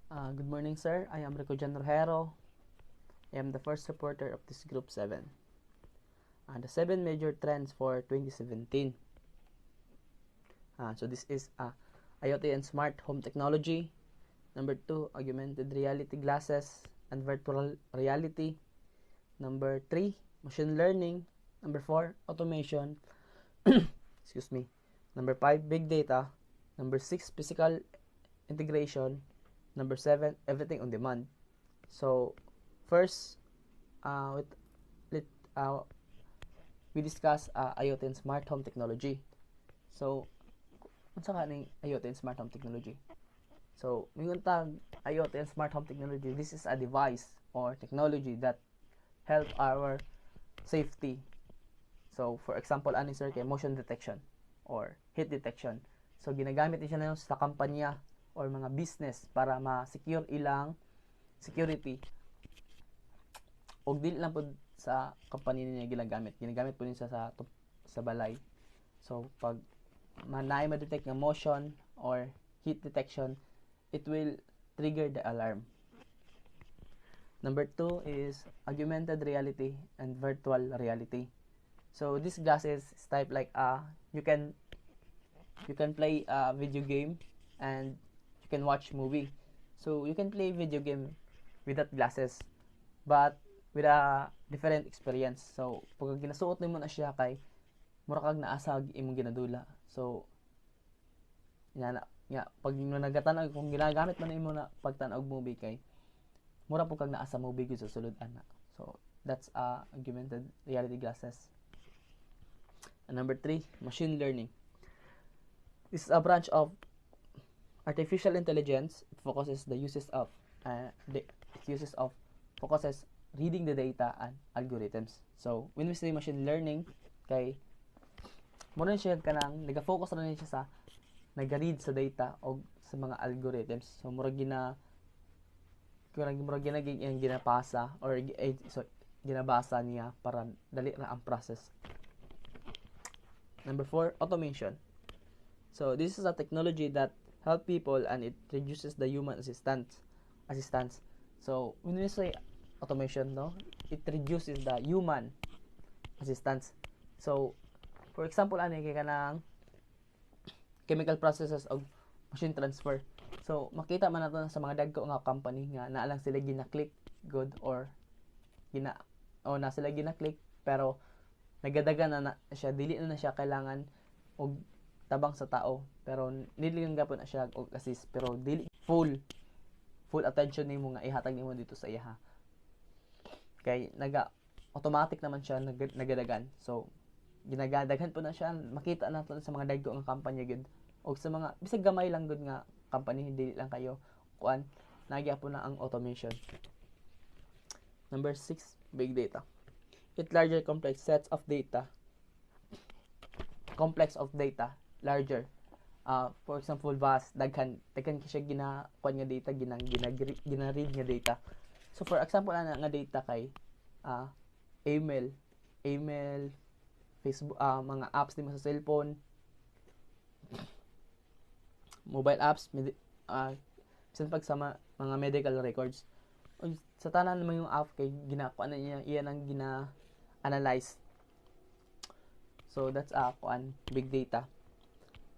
Good morning, sir. I am ROJERO. I am the first reporter of this Group 7. The 7 major trends for 2017. So this is IoT and smart home technology. Number 2, augmented reality glasses and virtual reality. Number 3, machine learning. Number 4, automation. Excuse me. Number 5, big data. Number 6, physical integration. Number 7, everything on demand. So first, we discuss IoT and smart home technology. So unsa kaning IoT and smart home technology? So mingon tag IoT and smart home technology, this is a device or technology that help our safety. So for example, ani sir kay motion detection or heat detection. So ginagamit niya na sa kampanya or mga business para ma-secure ilang security. Og dili lang pud sa company niya ginagamit po niya sa balay. So pag manay ma-detect nga motion or heat detection, it will trigger the alarm. Number 2 is augmented reality and virtual reality. So this glasses is type like you can play a video game and you can watch movie. So you can play video game without glasses but with a different experience. So pag ginasuot nimo na siya kay mura kag naasag imong ginadula. So pag nagatan kung ginagamit man imo na pagtan-og movie kay mura po kag naa sa movie gyud sa sulod ana. So that's augmented reality glasses. And number 3, machine learning. This is a branch of artificial intelligence. It focuses focuses reading the data and algorithms. So when we say machine learning, kay mo rin siya kanang nagafocus na siya sa nag-read sa data o sa mga algorithms. So murag ginapasa or ginabasa niya para dali na ang process. Number 4, automation. So this is a technology that help people and it reduces the human assistance. So when we say automation, no, it reduces the human assistance. So for example, ani kay kanang chemical processes of machine transfer. So makita man nato sa mga dagko nga company nga naa lang sila gina-click good or na sila gina-click pero nagadagan na siya, dili na siya kailangan og tabang sa tao pero dili lang gapon na siya og assist pero dili full attention nimo nga ihatag nimo dito sa iya. Kay automatic naman siya nagadagan. So ginagadagan po na siya, makita nato sa mga dagko nga kampanya gud og sa mga bisag gamay lang gud nga company, dili lang kayo kuan nagya po na ang automation. Number 6, big data. It larger complex of data, larger. For example, vast, daghan siya ginakuan nga data, gina-read nga data. So for example, ana nga data kay email, Facebook, mga apps nimo sa cellphone, mobile apps, bisan pag sa mga medical records. O, sa tanan naman yung app kay ginakuan na niya, iyan ang gina-analyze. So that's big data.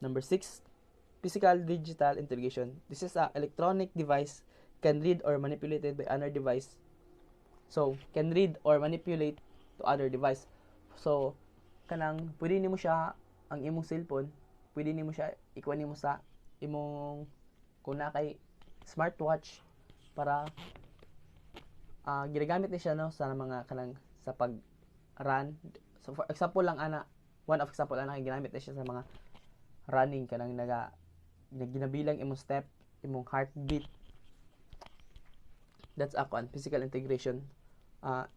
Number 6, physical digital integration. This is a electronic device can read or manipulated by another device. So can read or manipulate to other device. So kanang pwede nimo siya ang imong cellphone, pwede nimo siya ikuha nimo sa imong kuna kay smartwatch para ginagamit ni siya no sa mga kanang sa pag-run. So for example lang one of example ana ginamit na siya sa mga running kanang ginabilang imong step, imong heartbeat. That's physical integration.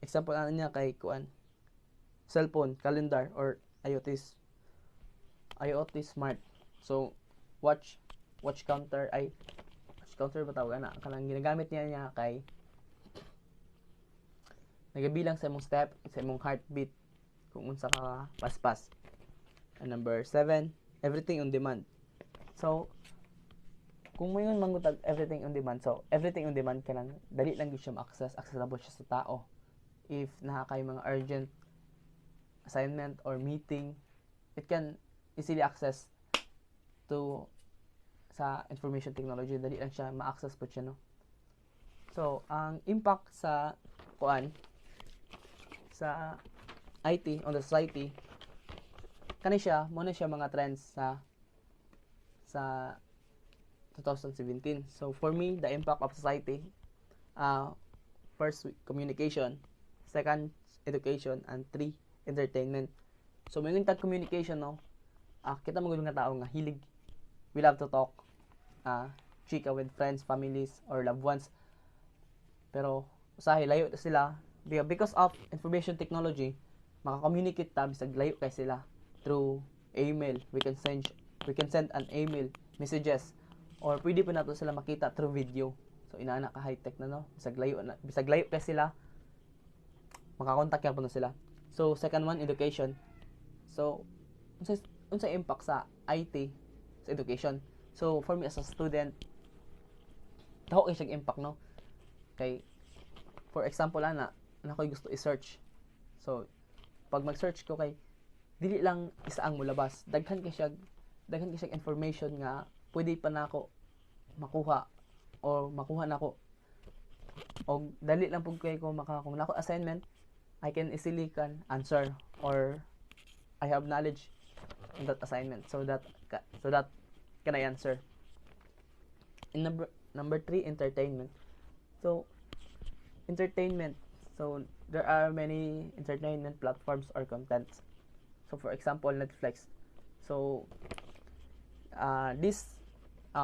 Example ana niya kay cellphone, calendar or IoT smart. So watch counter ba tawag ana kanang ginagamit niya kay nagabilang sa imong step, sa imong heartbeat kung unsa ka paspas. And number 7, everything on demand. So kung mayon mangutag everything on demand, so everything on demand kanang dali lang gyud siya ma-access, accessible siya sa tao. If naa kay mga urgent assignment or meeting, it can easily access to sa information technology, dali lang siya ma-access po siya, no? So ang impact sa kuan sa IT on the society kani siya mo na siya mga trends sa 2017. So for me, the impact of society, first, communication, second, education, and three, entertainment. So may tag communication, no? Kita mga nga tao nga hilig, we love to talk, chika with friends, families, or loved ones. Pero usahay layo sila because of information technology, maka-communicate ta bisag layo kay sila through email. We can send an email messages, or pwede pa nato sila makita through video. So inaana ka high tech na, no? Bisag layo kay sila, makakontak pa na sila. So second one, education. So unsa impact sa IT sa education? So for me as a student, daw kay siya impact, no? Kay for example ana ko'y gusto i-search. So pag mag-search ko kay dili lang isa ang mulabas, daghan kay siya information nga pwede pa nako makuha nako, og dali lang pug kay ko kung nako assignment, I can easily can answer, or I have knowledge in that assignment, so that can I answer. In number 3, entertainment. So entertainment, so there are many entertainment platforms or contents. So for example, Netflix. So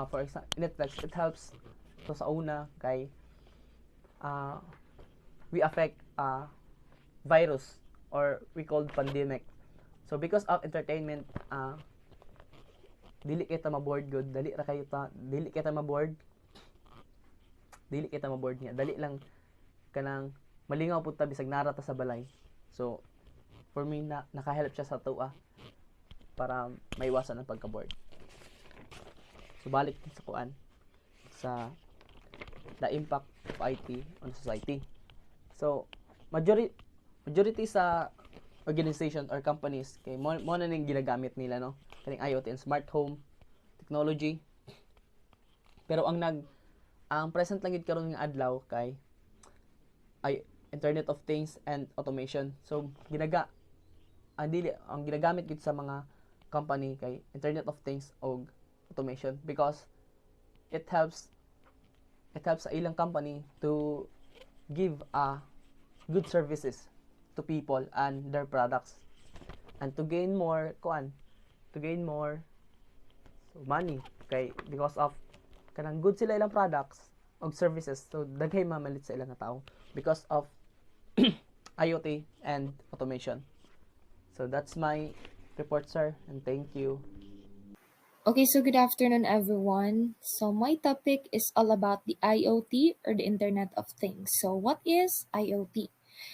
for example, Netflix, it helps to sa una kay we affect virus, or we called pandemic. So because of entertainment, dili kita ma-board good, dili kita ma-board niya, dali lang kanang malingaw pud ta bisag nara ta sa balay. So for me, naka-help siya sa tuwa para maiwasan ang pagka-board. So balik sa kuan sa the impact of IT on society. So majority sa organization or companies kay mo na ning ginagamit nila, no, kaning IoT and smart home technology. Pero ang present lang gid karon nga adlaw kay ay Internet of Things and automation. So ang ginagamit gid sa mga company kay Internet of Things o automation, because it helps sa ilang company to give good services to people and their products, and to gain more money kay because of kanang good sila ilang products o services, so daghay mamalit sa ilang tao because of IoT and automation. So that's my report, sir, and thank you. Okay, so good afternoon, everyone. So my topic is all about the IoT, or the Internet of Things. So what is IoT?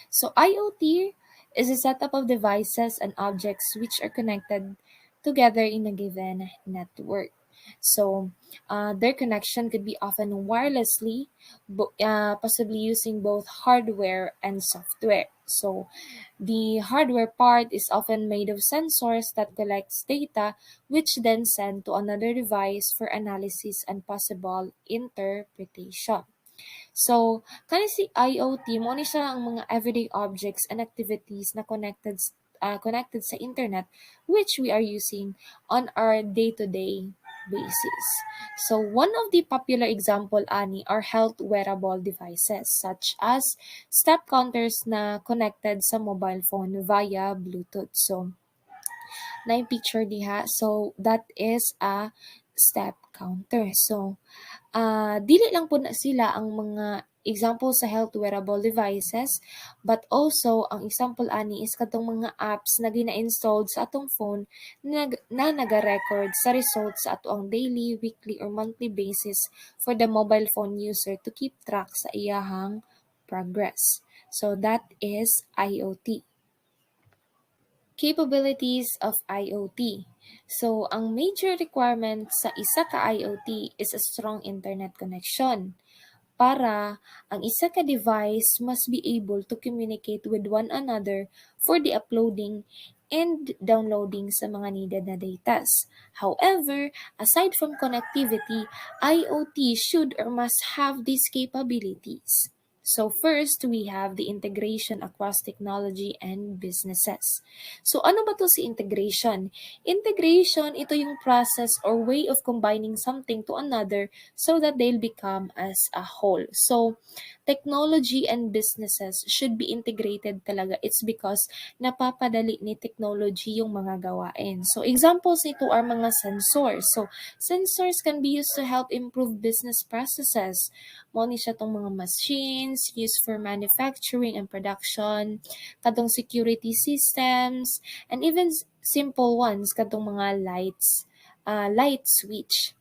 So IoT is a setup of devices and objects which are connected together in a given network. So their connection could be often wirelessly, possibly using both hardware and software. So the hardware part is often made of sensors that collects data, which then send to another device for analysis and possible interpretation. So, kani si IoT mo ni siya ang mga everyday objects and activities na connected sa internet, which we are using on our day-to-day basis. So, one of the popular example ani are health wearable devices such as step counters na connected sa mobile phone via Bluetooth. So, na yung picture diha. So, that is a step counter. So, dili lang po na sila ang mga example sa health wearable devices, but also ang example ani is katong mga apps na gina-installed sa atong phone na naga-record sa results sa ato ang daily, weekly, or monthly basis for the mobile phone user to keep track sa iyahang progress. So that is IoT. Capabilities of IoT. So, ang major requirement sa isa ka IoT is a strong internet connection para ang isa ka device must be able to communicate with one another for the uploading and downloading sa mga needed na datas. However, aside from connectivity, IoT should or must have these capabilities. So first, we have the integration across technology and businesses. So ano ba to si integration? Integration, ito yung process or way of combining something to another so that they'll become as a whole. So, technology and businesses should be integrated talaga. It's because napapadali ni technology yung mga gawain. So, examples nito are mga sensors. So, sensors can be used to help improve business processes. Mo ni siya tong mga machines used for manufacturing and production, kadong security systems, and even simple ones kadong mga light switch.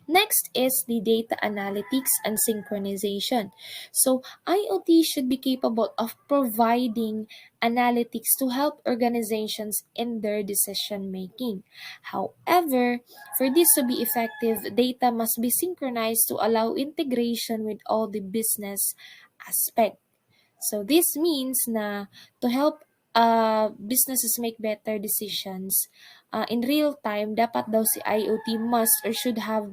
Next is the data analytics and synchronization. So, IoT should be capable of providing analytics to help organizations in their decision making. However, for this to be effective, data must be synchronized to allow integration with all the business aspects. So this means na to help businesses make better decisions in real time, dapat daw si IoT must or should have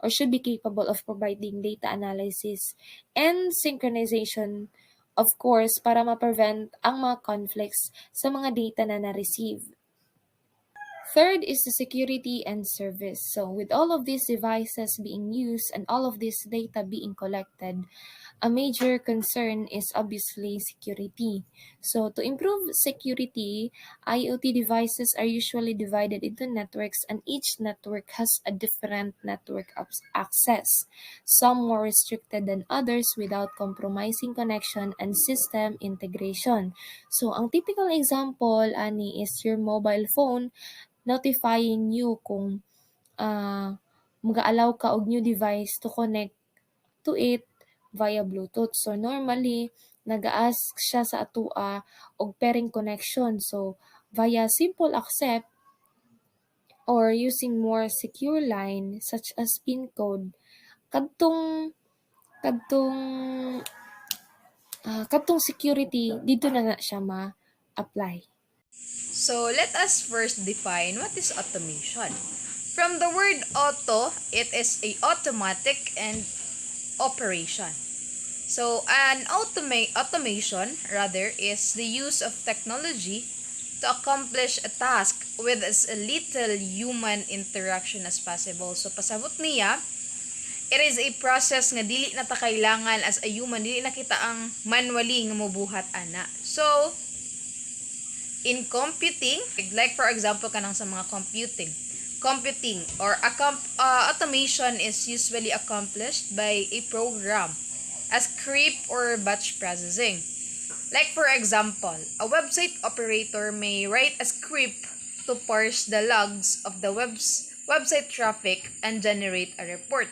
or should be capable of providing data analysis and synchronization, of course, para ma-prevent ang mga conflicts sa mga data na na-receive. Third is the security and service. So with all of these devices being used and all of this data being collected, a major concern is obviously security. So to improve security, IoT devices are usually divided into networks and each network has a different network access, some more restricted than others without compromising connection and system integration. So ang typical example ani is your mobile phone notifying you kung mag-allow ka og new device to connect to it via Bluetooth. So normally, nag-ask siya sa atua og pairing connection. So via simple accept or using more secure line such as PIN code, kadtong kadtong kadtong security dito na siya ma-apply. So, let us first define what is automation. From the word auto, it is a automatic and operation. So, an automation rather is the use of technology to accomplish a task with as little human interaction as possible. So, pasabot niya, it is a process nga dili na ta kailangan as a human, dili na kita ang manually nga mobuhat ana. So, in computing, like for example kanang sa mga computing or automation is usually accomplished by a program, a script or batch processing. Like for example, a website operator may write a script to parse the logs of the website traffic and generate a report.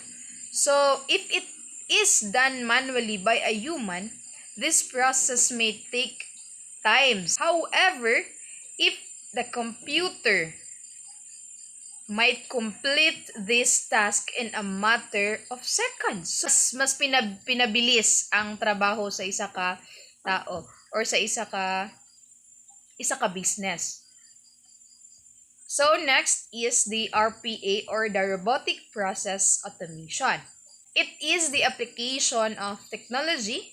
So if it is done manually by a human, this process may take times. However, if the computer might complete this task in a matter of seconds. So, mas pinabilis ang trabaho sa isa ka tao or sa isa ka business. So next is the RPA or the robotic process automation. It is the application of technology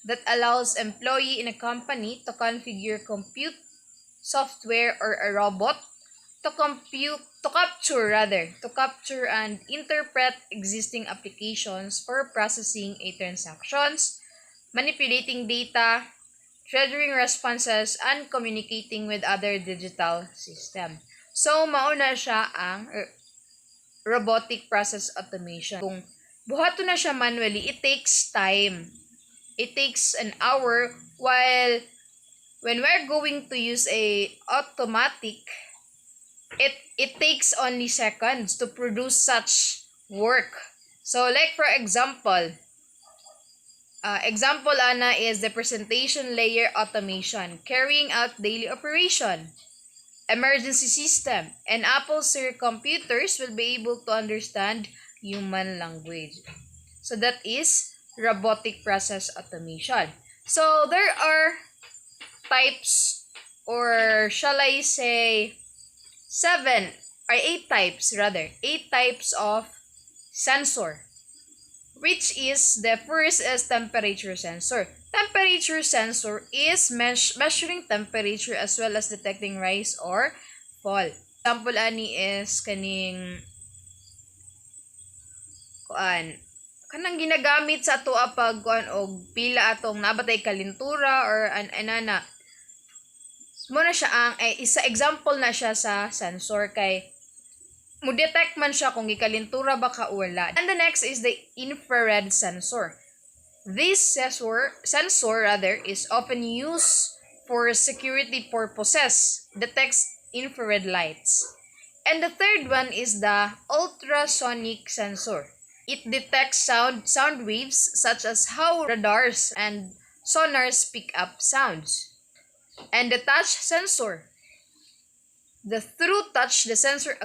that allows employee in a company to configure compute software or a robot to capture and interpret existing applications for processing a transactions, manipulating data, triggering responses, and communicating with other digital system. So mauna siya ang robotic process automation. Kung buhato na siya manually, it takes time. It takes an hour, while when we're going to use a automatic, it takes only seconds to produce such work. So like for example ana is the presentation layer automation, carrying out daily operation. emergency system, and Apple's computers will be able to understand human language. So that is robotic process automation. So there are types, or shall I say eight types of sensor, which is the first is temperature sensor. Temperature sensor is measuring temperature as well as detecting rise or fall. Example ani is kaning kuan kanang ginagamit sa ato pag kuan og pila atong nabatay kalintura or anana. Mo na siya ang isa example na siya sa sensor kay mo detect man siya kung gikalintura ba ka o wala. And the next is the infrared sensor. This sensor is often used for security purposes, detects infrared lights. And the third one is the ultrasonic sensor. It detects sound waves such as how radars and sonars pick up sounds. And the touch sensor. Through touch, the sensor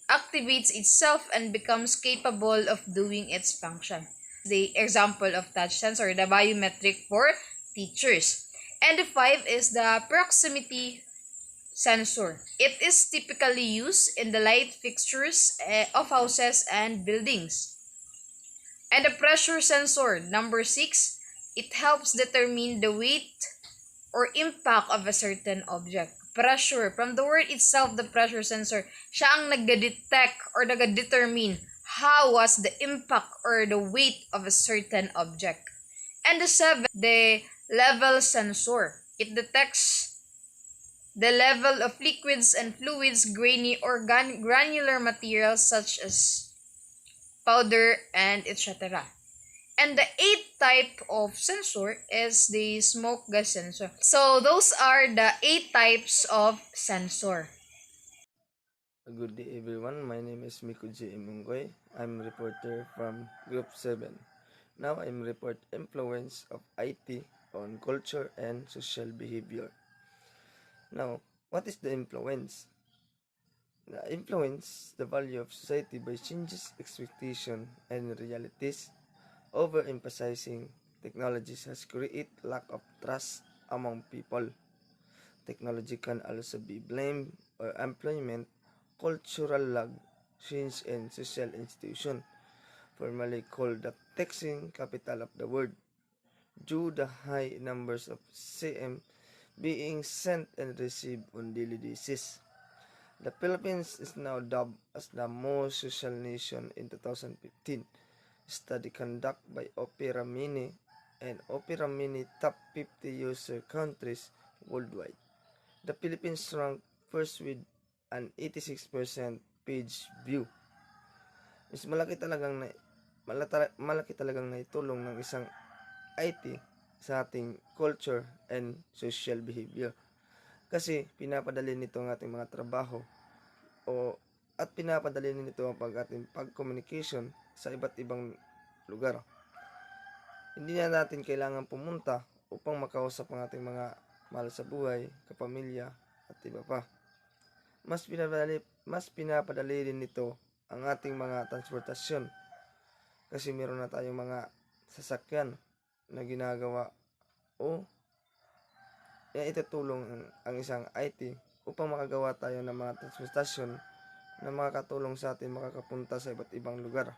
activates itself and becomes capable of doing its function. The example of touch sensor, the biometric for teachers. And the 5 is the proximity sensor. It is typically used in the light fixtures of houses and buildings. And the pressure sensor, number 6, it helps determine the weight or impact of a certain object. Pressure, from the word itself, the pressure sensor, siya ang nag-detect or nag-determine how was the impact or the weight of a certain object. And the 7, the level sensor. It detects the level of liquids and fluids, grainy or granular materials such as powder and etc. And the 8th type of sensor is the smoke gas sensor. So those are the 8 types of sensor. Good day everyone, my name is MICO ONGCOY. I'm a reporter from Group 7. Now I'm report influence of IT on culture and social behavior. Now, what is the influence? The influence the value of society by changes expectation and realities. Overemphasizing technologies has created lack of trust among people. Technology can also be blamed or employment, cultural lag, change and social institution, formerly called the taxing capital of the world, due the high numbers of CM being sent and received on daily basis. The Philippines is now dubbed as the most social nation in 2015. Study conducted by Opera Mini and Opera Mini top 50 user countries worldwide. The Philippines ranked first with an 86% page view. Mas malaki talagang naitulong ng isang IT sa ating culture and social behavior. Kasi pinapadali nito ang ating mga trabaho at pinapadali nito ang ating pag-communication sa iba't ibang lugar. Hindi na natin kailangan pumunta upang makausap ang ating mga mahal sa buhay, kapamilya at iba pa. Mas pinapadali din nito ang ating mga transportasyon kasi meron na tayong mga sasakyan na ginagawa o itutulong ang isang IT upang makagawa tayo ng mga transportasyon na makakatulong sa atin makakapunta sa iba't ibang lugar.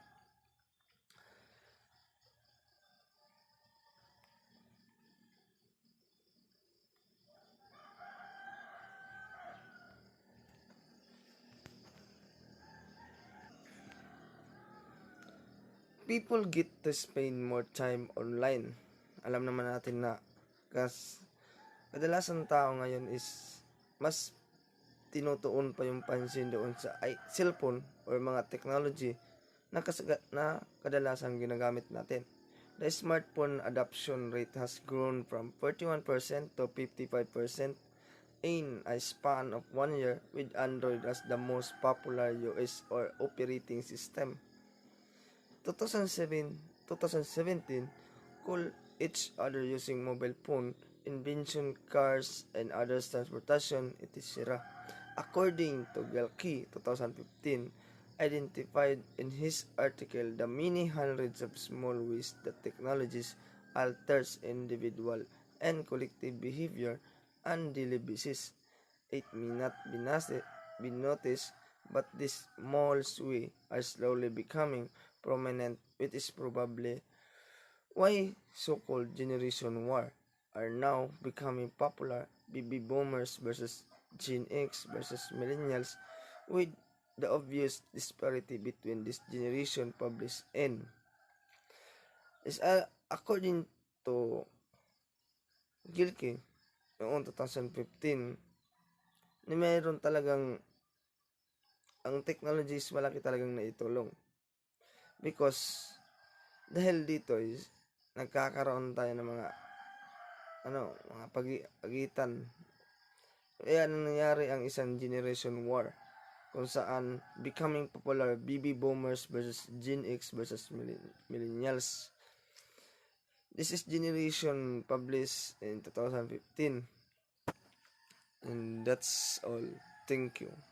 People get to spend more time online. Alam naman natin na kadalasan tao ngayon is mas tinutuon pa yung pansin doon sa cellphone or mga technology na kadalasan ginagamit natin. The smartphone adoption rate has grown from 41% to 55% in a span of 1 year, with Android as the most popular US or operating system. 2017 call each other using mobile phone, invention, cars, and other transportation, etc. according to Gelki 2015, identified in his article the many hundreds of small ways that technologies alters individual and collective behavior on daily basis. It may not be noticed, but these small ways are slowly becoming prominent, which is probably why so-called generation war are now becoming popular. Baby boomers versus Gen X versus millennials, with the obvious disparity between this generation published in is according to Gilkey noong 2015 ni mayroon talagang ang technology is malaki talagang naitulong because dahil dito is nagkakaroon tayo ng mga mga pagitan. Kaya nangyayari ang isang generation war kung saan becoming popular baby boomers versus Gen X versus millennials. This is generation published in 2015. And that's all. Thank you.